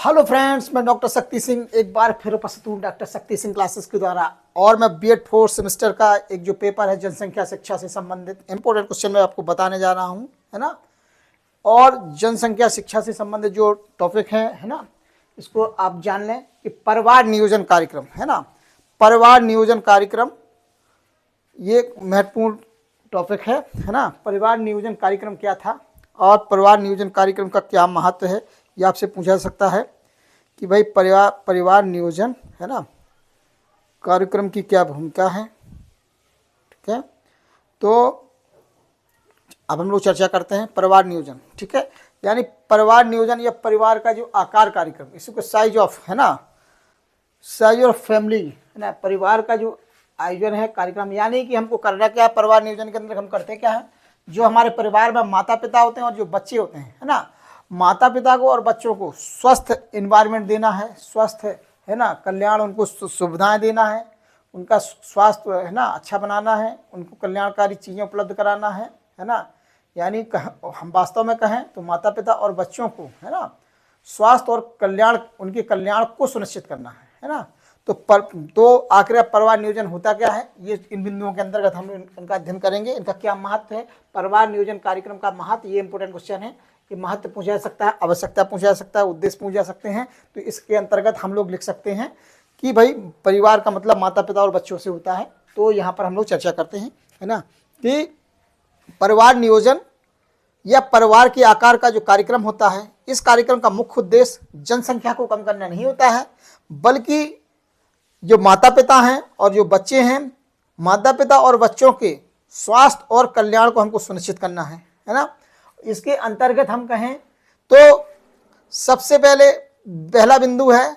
Hello friends, मैं doctor Shakti Singh एक बार फिर उपस्थित हूँ डॉक्टर शक्ति सिंह क्लासेस के द्वारा। और मैं बीएड 4th सेमेस्टर का एक जो पेपर है जनसंख्या शिक्षा से संबंधित इंपॉर्टेंट क्वेश्चन मैं आपको बताने जा रहा हूँ, है ना। और जनसंख्या शिक्षा से संबंधित जो टॉपिक है ना, इसको आप जान लें कि परिवार नियोजन कार्यक्रम, है ना। परिवार नियोजन कार्यक्रम ये एक महत्वपूर्ण टॉपिक है ना। परिवार नियोजन कार्यक्रम क्या था और परिवार नियोजन कार्यक्रम का क्या महत्व है, ये आपसे पूछा जा सकता है कि भाई परिवार नियोजन, है ना, कार्यक्रम की क्या भूमिका है। ठीक है, तो अब हम लोग चर्चा करते हैं परिवार नियोजन। ठीक है, यानी परिवार नियोजन या परिवार का जो आकार कार्यक्रम, इसी को साइज ऑफ, है ना, साइज ऑफ फैमिली, है ना, परिवार का जो आयोजन है कार्यक्रम। यानी कि हमको करना क्या है, परिवार नियोजन के अंदर हम करते क्या है, जो हमारे परिवार में माता पिता होते हैं और जो बच्चे होते हैं, है ना, माता पिता को और बच्चों को स्वस्थ इन्वायरमेंट देना है, स्वस्थ, है ना, कल्याण, उनको सुविधाएं देना है, उनका स्वास्थ्य, है ना, अच्छा बनाना है, उनको कल्याणकारी चीज़ें उपलब्ध कराना है ना। यानी हम वास्तव में कहें तो माता पिता और बच्चों को, है ना, स्वास्थ्य और कल्याण, उनके कल्याण को सुनिश्चित करना है ना। तो आखिर परिवार नियोजन होता क्या है, ये इन बिंदुओं के अंतर्गत हम इनका अध्ययन करेंगे। इनका क्या महत्व है, परिवार नियोजन कार्यक्रम का महत्व, ये इंपॉर्टेंट क्वेश्चन है कि महत्व पूछा जा सकता है, आवश्यकता पूछा जा सकता है, उद्देश्य पूछे जा सकते हैं। तो इसके अंतर्गत हम लोग लिख सकते हैं कि भाई परिवार का मतलब माता पिता और बच्चों से होता है। तो यहाँ पर हम लोग चर्चा करते हैं, है ना, कि परिवार नियोजन या परिवार के आकार का जो कार्यक्रम होता है, इस कार्यक्रम का मुख्य उद्देश्य जनसंख्या को कम करना नहीं होता है, बल्कि जो माता पिता हैं और जो बच्चे हैं, माता पिता और बच्चों के स्वास्थ्य और कल्याण को हमको सुनिश्चित करना है ना। इसके अंतर्गत हम कहें तो सबसे पहला बिंदु है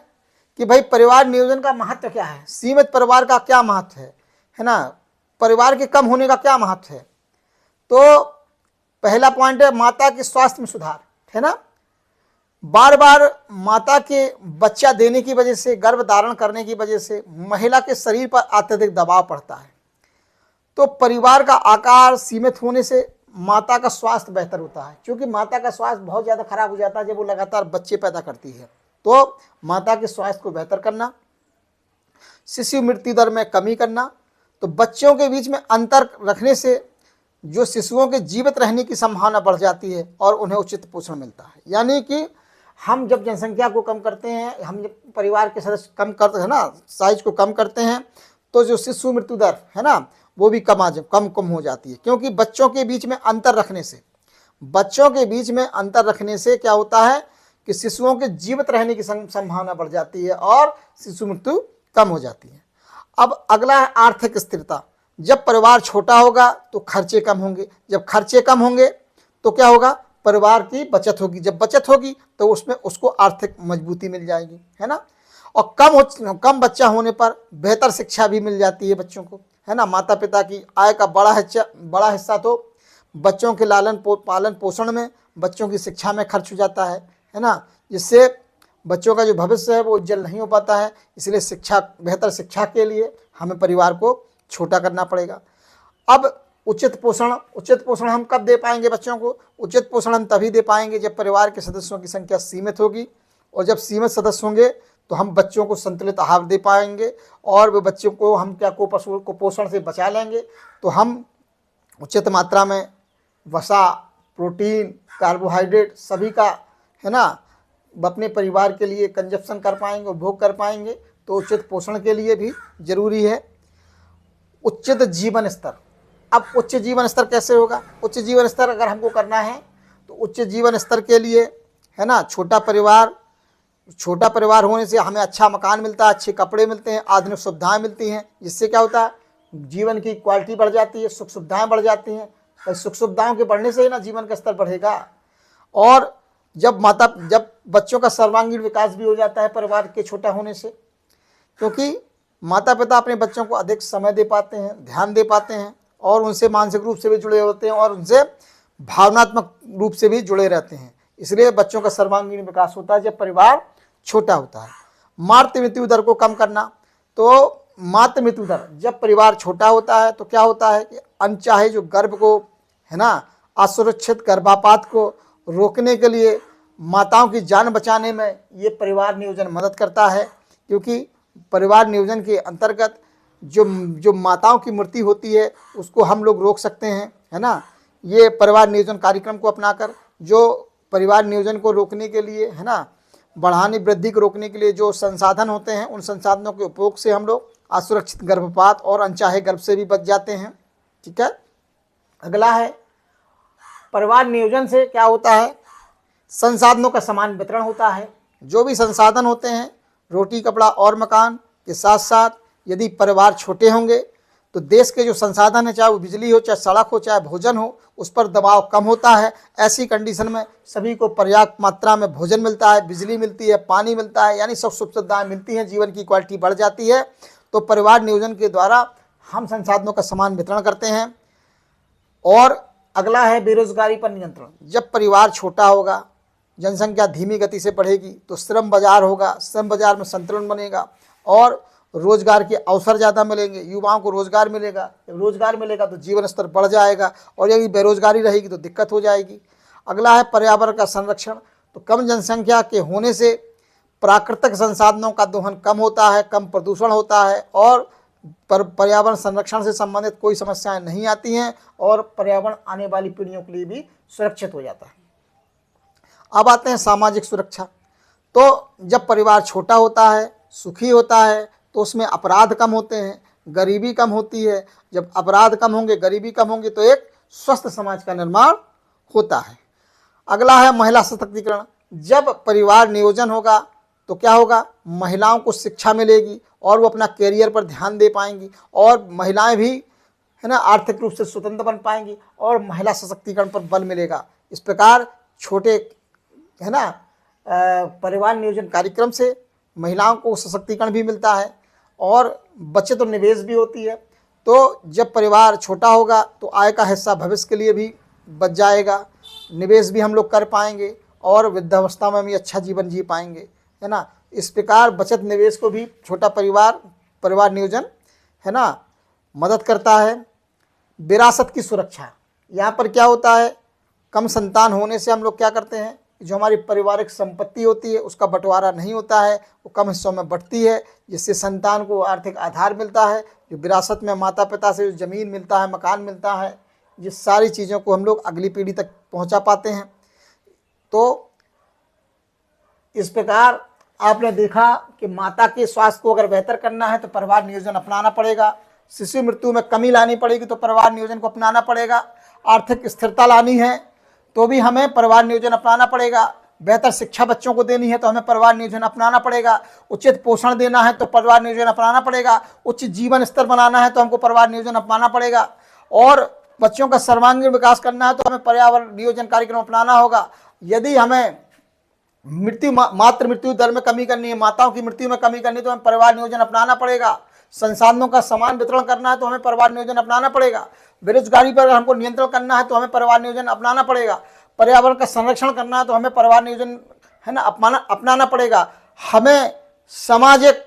कि भाई परिवार नियोजन का महत्व क्या है, सीमित परिवार का क्या महत्व है ना, परिवार के कम होने का क्या महत्व है। तो पहला पॉइंट है माता के स्वास्थ्य में सुधार, है ना। बार बार माता के बच्चा देने की वजह से, गर्भ धारण करने की वजह से महिला के शरीर पर अत्यधिक दबाव पड़ता है। तो परिवार का आकार सीमित होने से माता का स्वास्थ्य बेहतर होता है, क्योंकि माता का स्वास्थ्य बहुत ज़्यादा खराब हो जाता है जब वो लगातार बच्चे पैदा करती है। तो माता के स्वास्थ्य को बेहतर करना, शिशु मृत्यु दर में कमी करना, तो बच्चों के बीच में अंतर रखने से जो शिशुओं के जीवित रहने की संभावना बढ़ जाती है और उन्हें उचित पोषण मिलता है। यानी कि हम जब जनसंख्या को कम करते हैं, हम जब परिवार के सदस्य कम करते हैं ना, साइज को कम करते हैं, तो जो शिशु मृत्यु दर है ना, वो भी कम हो जाती है। क्योंकि बच्चों के बीच में अंतर रखने से क्या होता है कि शिशुओं के जीवित रहने की संभावना बढ़ जाती है और शिशु मृत्यु कम हो जाती है। अब अगला है आर्थिक स्थिरता। जब परिवार छोटा होगा तो खर्चे कम होंगे, जब खर्चे कम होंगे तो क्या होगा, परिवार की बचत होगी, जब बचत होगी तो उसमें उसको आर्थिक मजबूती मिल जाएगी, है ना। और कम बच्चा होने पर बेहतर शिक्षा भी मिल जाती है बच्चों को, है ना। माता पिता की आय का बड़ा हिस्सा तो बच्चों के पालन पोषण में, बच्चों की शिक्षा में खर्च हो जाता है ना, जिससे बच्चों का जो भविष्य है वो उज्जवल नहीं हो पाता है। इसलिए बेहतर शिक्षा के लिए हमें परिवार को छोटा करना पड़ेगा। अब उचित पोषण हम कब दे पाएंगे बच्चों को, उचित पोषण हम तभी दे पाएंगे जब परिवार के सदस्यों की संख्या सीमित होगी। और जब सीमित सदस्य होंगे तो हम बच्चों को संतुलित आहार दे पाएंगे और वे बच्चों को हम क्या कुपोषण से बचा लेंगे। तो हम उचित मात्रा में वसा, प्रोटीन, कार्बोहाइड्रेट सभी का, है ना, अपने परिवार के लिए कंजप्शन कर पाएंगे, उपभोग कर पाएंगे। तो उचित पोषण के लिए भी जरूरी है उचित जीवन स्तर। अब उच्च जीवन स्तर कैसे होगा, उच्च जीवन स्तर अगर हमको करना है तो उच्च जीवन स्तर के लिए, है ना, छोटा परिवार होने से हमें अच्छा मकान मिलता है, अच्छे कपड़े मिलते हैं, आधुनिक सुविधाएं मिलती हैं, जिससे क्या होता है, जीवन की क्वालिटी बढ़ जाती है, सुख सुविधाएं बढ़ जाती हैं। तो सुख सुविधाओं के बढ़ने से ही ना जीवन का स्तर बढ़ेगा। और जब बच्चों का सर्वांगीण विकास भी हो जाता है परिवार के छोटा होने से, क्योंकि माता पिता अपने बच्चों को अधिक समय दे पाते हैं, ध्यान दे पाते हैं और उनसे मानसिक रूप से भी जुड़े होते हैं और उनसे भावनात्मक रूप से भी जुड़े रहते हैं। इसलिए बच्चों का सर्वांगीण विकास होता है जब परिवार छोटा होता है। मातृ मृत्यु दर को कम करना, तो मातृ मृत्यु दर जब परिवार छोटा होता है तो क्या होता है कि अनचाहे जो गर्भ को, है ना, असुरक्षित गर्भपात को रोकने के लिए माताओं की जान बचाने में ये परिवार नियोजन मदद करता है, क्योंकि परिवार नियोजन के अंतर्गत जो माताओं की मृत्यु होती है उसको हम लोग रोक सकते हैं, है ना। ये परिवार नियोजन कार्यक्रम को अपनाकर जो परिवार नियोजन को रोकने के लिए, है ना, बढ़ाने वृद्धि को रोकने के लिए जो संसाधन होते हैं, उन संसाधनों के उपयोग से हम लोग असुरक्षित गर्भपात और अनचाहे गर्भ से भी बच जाते हैं। ठीक है। अगला है, परिवार नियोजन से क्या होता है, संसाधनों का समान वितरण होता है। जो भी संसाधन होते हैं, रोटी कपड़ा और मकान के साथ साथ यदि परिवार छोटे होंगे तो देश के जो संसाधन है, चाहे वो बिजली हो, चाहे सड़क हो, चाहे भोजन हो, उस पर दबाव कम होता है। ऐसी कंडीशन में सभी को पर्याप्त मात्रा में भोजन मिलता है, बिजली मिलती है, पानी मिलता है, यानी सब सुख सुविधाएं मिलती हैं, जीवन की क्वालिटी बढ़ जाती है। तो परिवार नियोजन के द्वारा हम संसाधनों का समान वितरण करते हैं। और अगला है बेरोजगारी पर नियंत्रण। जब परिवार छोटा होगा, जनसंख्या धीमी गति से बढ़ेगी तो श्रम बाजार होगा, श्रम बाजार में संतुलन बनेगा और रोजगार के अवसर ज़्यादा मिलेंगे, युवाओं को रोजगार मिलेगा। जब रोजगार मिलेगा तो जीवन स्तर बढ़ जाएगा, और यदि बेरोजगारी रहेगी तो दिक्कत हो जाएगी। अगला है पर्यावरण का संरक्षण। तो कम जनसंख्या के होने से प्राकृतिक संसाधनों का दोहन कम होता है, कम प्रदूषण होता है और पर्यावरण संरक्षण से संबंधित कोई समस्याएं नहीं आती हैं और पर्यावरण आने वाली पीढ़ियों के लिए भी सुरक्षित हो जाता है। अब आते हैं सामाजिक सुरक्षा। तो जब परिवार छोटा होता है, सुखी होता है, तो उसमें अपराध कम होते हैं, गरीबी कम होती है। जब अपराध कम होंगे, गरीबी कम होंगे तो एक स्वस्थ समाज का निर्माण होता है। अगला है महिला सशक्तिकरण। जब परिवार नियोजन होगा तो क्या होगा, महिलाओं को शिक्षा मिलेगी और वो अपना कैरियर पर ध्यान दे पाएंगी और महिलाएं भी, है ना, आर्थिक रूप से स्वतंत्र बन पाएंगी और महिला सशक्तिकरण पर बल मिलेगा। इस प्रकार छोटे, है ना, परिवार नियोजन कार्यक्रम से महिलाओं को सशक्तिकरण भी मिलता है और बचत और निवेश भी होती है। तो जब परिवार छोटा होगा तो आय का हिस्सा भविष्य के लिए भी बच जाएगा, निवेश भी हम लोग कर पाएंगे और वृद्धावस्था में भी अच्छा जीवन जी पाएंगे, है ना। इस प्रकार बचत निवेश को भी छोटा परिवार नियोजन, है ना, मदद करता है। विरासत की सुरक्षा। यहाँ पर क्या होता है, कम संतान होने से हम लोग क्या करते हैं, जो हमारी पारिवारिक संपत्ति होती है उसका बंटवारा नहीं होता है, वो कम हिस्सों में बंटती है, जिससे संतान को आर्थिक आधार मिलता है। जो विरासत में माता पिता से जो ज़मीन मिलता है, मकान मिलता है, ये सारी चीज़ों को हम लोग अगली पीढ़ी तक पहुंचा पाते हैं। तो इस प्रकार आपने देखा कि माता के स्वास्थ्य को अगर बेहतर करना है तो परिवार नियोजन अपनाना पड़ेगा। शिशु मृत्यु में कमी लानी पड़ेगी तो परिवार नियोजन को अपनाना पड़ेगा। आर्थिक स्थिरता लानी है तो भी हमें परिवार नियोजन अपनाना पड़ेगा। बेहतर शिक्षा बच्चों को देनी है तो हमें परिवार नियोजन अपनाना पड़ेगा। उचित पोषण देना है तो परिवार नियोजन अपनाना पड़ेगा। उच्च जीवन स्तर बनाना है तो हमको परिवार नियोजन अपनाना पड़ेगा। और बच्चों का सर्वांगीण विकास करना है तो हमें पर्यावरण नियोजन कार्यक्रम अपनाना होगा। यदि हमें मातृ मृत्यु दर में कमी करनी है, माताओं की मृत्यु में कमी करनी है तो हमें परिवार नियोजन अपनाना पड़ेगा। संसाधनों का समान वितरण करना है तो हमें परिवार नियोजन अपनाना पड़ेगा। बेरोजगारी पर हमको नियंत्रण करना है तो हमें परिवार नियोजन अपनाना पड़ेगा। पर्यावरण का संरक्षण करना है तो हमें परिवार नियोजन, है ना, अपनाना पड़ेगा। हमें सामाजिक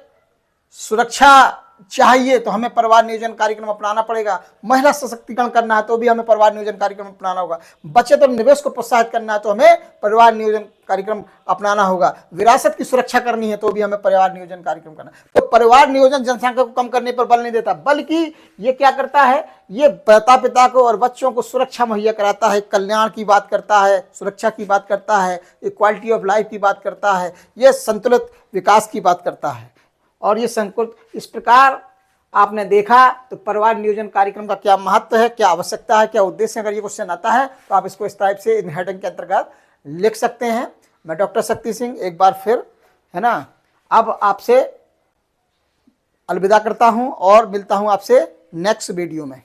सुरक्षा चाहिए तो हमें परिवार नियोजन कार्यक्रम अपनाना पड़ेगा। महिला सशक्तिकरण करना है तो भी हमें परिवार नियोजन कार्यक्रम अपनाना होगा। बचत और निवेश को प्रोत्साहित करना है तो हमें परिवार नियोजन कार्यक्रम अपनाना होगा। विरासत की सुरक्षा करनी है तो भी हमें परिवार नियोजन कार्यक्रम करना है। तो परिवार नियोजन जनसंख्या को कम करने पर बल नहीं देता, बल्कि ये क्या करता है, ये माता पिता को और बच्चों को सुरक्षा मुहैया कराता है, कल्याण की बात करता है, सुरक्षा की बात करता है, क्वालिटी ऑफ लाइफ की बात करता है, ये संतुलित विकास की बात करता है। और ये संकुल, इस प्रकार आपने देखा तो परिवार नियोजन कार्यक्रम का क्या महत्व है, क्या आवश्यकता है, क्या उद्देश्य है। अगर ये क्वेश्चन आता है तो आप इसको इस टाइप से इन हेडिंग के अंतर्गत लिख सकते हैं। मैं डॉक्टर शक्ति सिंह एक बार फिर, है ना, अब आपसे अलविदा करता हूं और मिलता हूं आपसे नेक्स्ट वीडियो में।